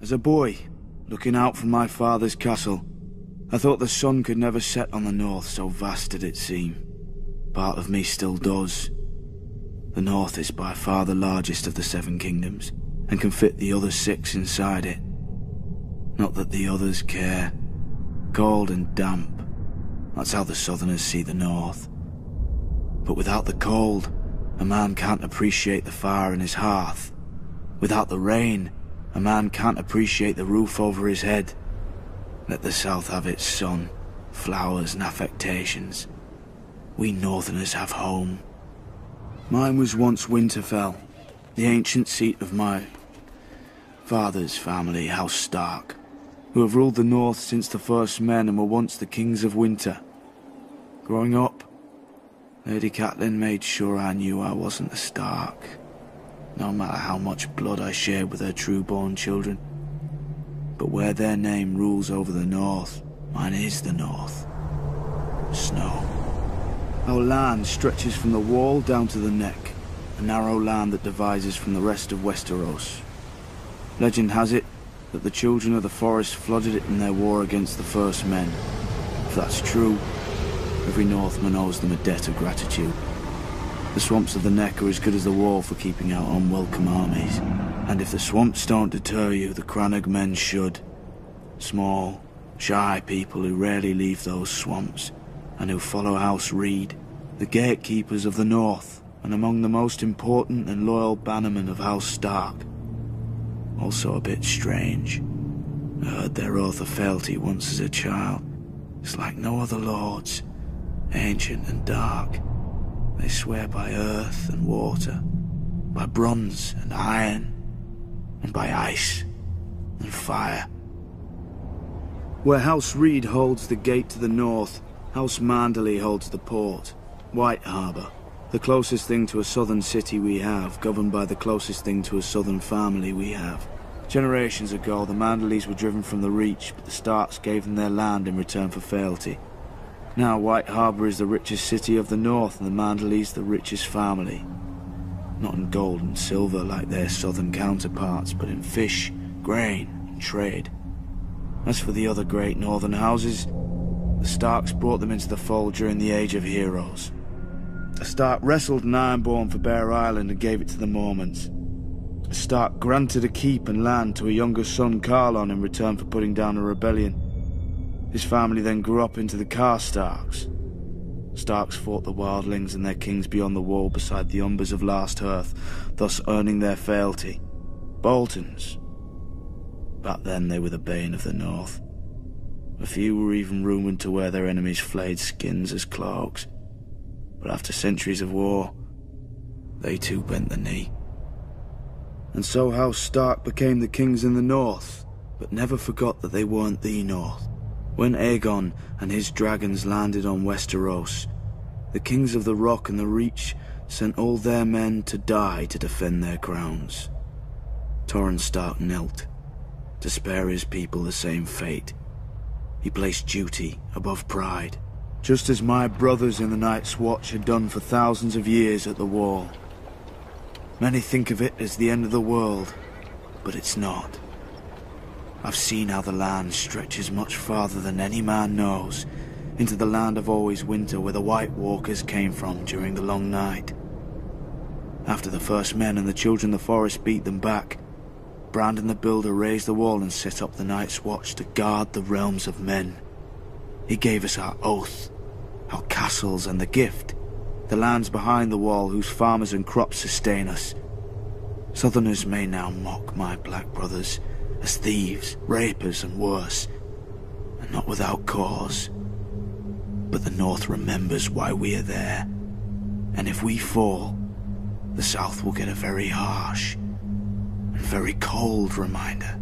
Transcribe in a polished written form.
As a boy, looking out from my father's castle, I thought the sun could never set on the north, so vast did it seem. Part of me still does. The north is by far the largest of the 7 kingdoms, and can fit the other 6 inside it. Not that the others care. Cold and damp, that's how the southerners see the north. But without the cold, a man can't appreciate the fire in his hearth. Without the rain, a man can't appreciate the roof over his head. Let the south have its sun, flowers and affectations. We northerners have home. Mine was once Winterfell, the ancient seat of my father's family, House Stark, who have ruled the north since the first men and were once the kings of winter. Growing up, Lady Catelyn made sure I knew I wasn't a Stark, no matter how much blood I shared with her true-born children. But where their name rules over the north, mine is the north. Snow. Our land stretches from the wall down to the neck, a narrow land that divides us from the rest of Westeros. Legend has it that the children of the forest flooded it in their war against the first men. If that's true, every Northman owes them a debt of gratitude. The swamps of the neck are as good as the wall for keeping out unwelcome armies. And if the swamps don't deter you, the Crannog men should. Small, shy people who rarely leave those swamps, and who follow House Reed, the gatekeepers of the north, and among the most important and loyal bannermen of House Stark. Also a bit strange. I heard their oath of fealty once as a child. It's like no other lords, ancient and dark. They swear by earth and water, by bronze and iron, and by ice and fire. Where House Reed holds the gate to the north, House Manderley holds the port, White Harbour, the closest thing to a southern city we have, governed by the closest thing to a southern family we have. Generations ago, the Manderleys were driven from the Reach, but the Starks gave them their land in return for fealty. Now White Harbour is the richest city of the north, and the Manderleys the richest family. Not in gold and silver like their southern counterparts, but in fish, grain, and trade. As for the other great northern houses, the Starks brought them into the fold during the Age of Heroes. A Stark wrestled an Ironborn for Bear Island and gave it to the Mormonts. A Stark granted a keep and land to a younger son, Carlon, in return for putting down a rebellion. His family then grew up into the Karstarks. Starks fought the wildlings and their kings beyond the wall beside the Umbers of Last Hearth, thus earning their fealty. Boltons. Back then they were the bane of the north. A few were even rumoured to wear their enemies' flayed skins as cloaks. But after centuries of war, they too bent the knee. And so House Stark became the kings in the north, but never forgot that they weren't the north. When Aegon and his dragons landed on Westeros, the kings of the Rock and the Reach sent all their men to die to defend their crowns. Torrhen Stark knelt, to spare his people the same fate. He placed duty above pride, just as my brothers in the Night's Watch had done for thousands of years at the Wall. Many think of it as the end of the world, but it's not. I've seen how the land stretches much farther than any man knows, into the land of always winter where the White Walkers came from during the long night. After the first men and the children of the forest beat them back, Brandon the Builder raised the wall and set up the Night's Watch to guard the realms of men. He gave us our oath, our castles and the gift, the lands behind the wall whose farmers and crops sustain us. Southerners may now mock my black brothers as thieves, rapers and worse, and not without cause. But the North remembers why we are there, and if we fall, the South will get a very harsh and very cold reminder.